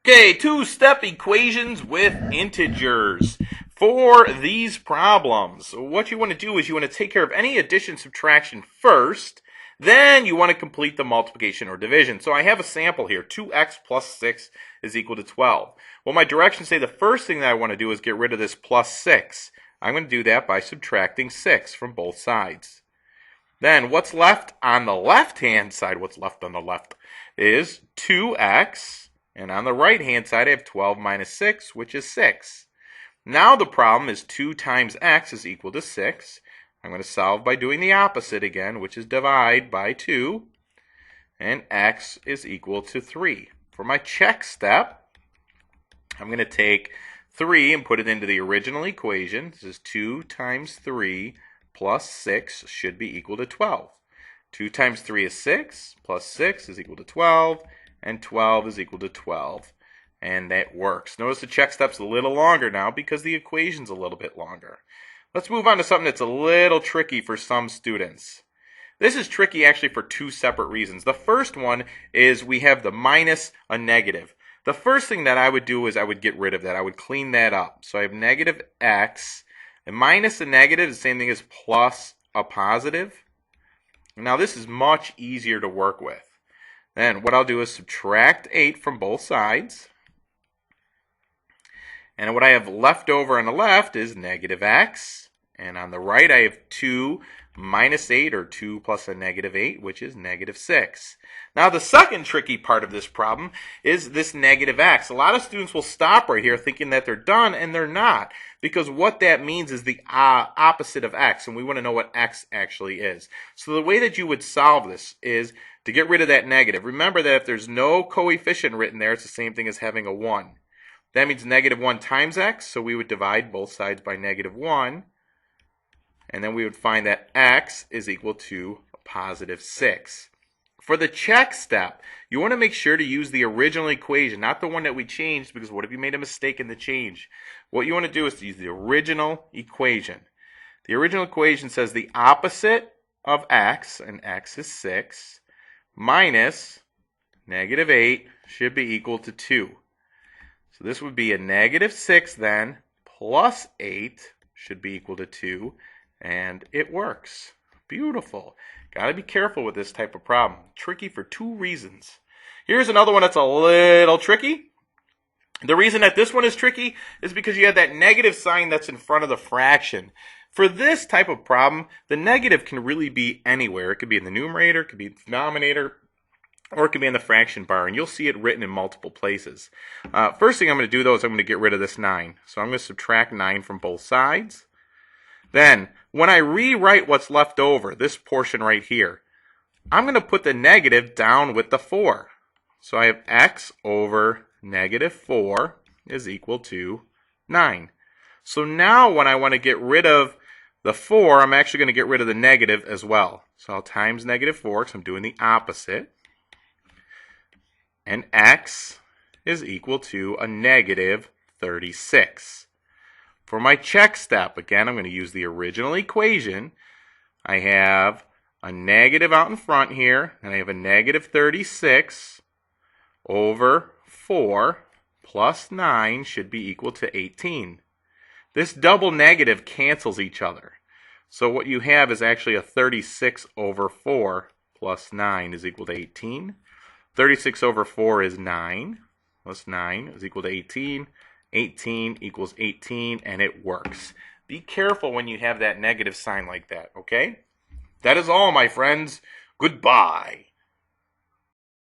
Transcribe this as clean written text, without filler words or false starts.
Okay, two-step equations with integers. For these problems, what you want to do is you want to take care of any addition subtraction first, then you want to complete the multiplication or division. So I have a sample here, 2x plus 6 is equal to 12. Well, my directions say the first thing that I want to do is get rid of this plus 6. I'm going to do that by subtracting 6 from both sides. Then what's left on the left-hand side, what's left on the left, is 2x. And on the right-hand side, I have 12 minus 6, which is 6. Now the problem is 2 times x is equal to 6. I'm going to solve by doing the opposite again, which is divide by 2. And x is equal to 3. For my check step, I'm going to take 3 and put it into the original equation. This is 2 times 3 plus 6 should be equal to 12. 2 times 3 is 6, plus 6 is equal to 12. And 12 is equal to 12. And that works. Notice the check step's a little longer now because the equation's a little bit longer. Let's move on to something that's a little tricky for some students. This is tricky actually for two separate reasons. The first one is we have the minus a negative. The first thing that I would do is I would get rid of that. I would clean that up. So I have negative x. And minus a negative is the same thing as plus a positive. Now this is much easier to work with. Then what I'll do is subtract 8 from both sides. And what I have left over on the left is negative x. And on the right I have 2 minus 8, or 2 plus a negative 8, which is negative 6. Now the second tricky part of this problem is this negative x. A lot of students will stop right here thinking that they're done, and they're not. Because what that means is the opposite of x, and we want to know what x actually is. So the way that you would solve this is to get rid of that negative. Remember that if there's no coefficient written there, it's the same thing as having a 1. That means negative 1 times x, so we would divide both sides by negative 1. And then we would find that x is equal to positive 6. For the check step, you want to make sure to use the original equation, not the one that we changed, because what if you made a mistake in the change? What you want to do is to use the original equation. The original equation says the opposite of x, and x is 6, minus negative 8 should be equal to 2. So this would be a negative 6 then, plus 8 should be equal to 2, and it works. Beautiful. Got to be careful with this type of problem. Tricky for two reasons. Here's another one that's a little tricky. The reason that this one is tricky is because you have that negative sign that's in front of the fraction. For this type of problem, the negative can really be anywhere. It could be in the numerator, it could be in the denominator, or it could be in the fraction bar, and you'll see it written in multiple places. First thing I'm going to do, though, is I'm going to get rid of this 9. So I'm going to subtract 9 from both sides. Then, when I rewrite what's left over, this portion right here, I'm going to put the negative down with the 4. So I have x over negative 4 is equal to 9. So now when I want to get rid of the 4, I'm actually going to get rid of the negative as well. So I'll times negative 4 because I'm doing the opposite. And x is equal to a negative 36. For my check step, again, I'm going to use the original equation. I have a negative out in front here, and I have a negative 36 over 4 plus 9 should be equal to 18. This double negative cancels each other. So what you have is actually a 36 over 4 plus 9 is equal to 18. 36 over 4 is 9, plus 9 is equal to 18. 18 equals 18, and it works. Be careful when you have that negative sign like that, okay? That is all, my friends. Goodbye.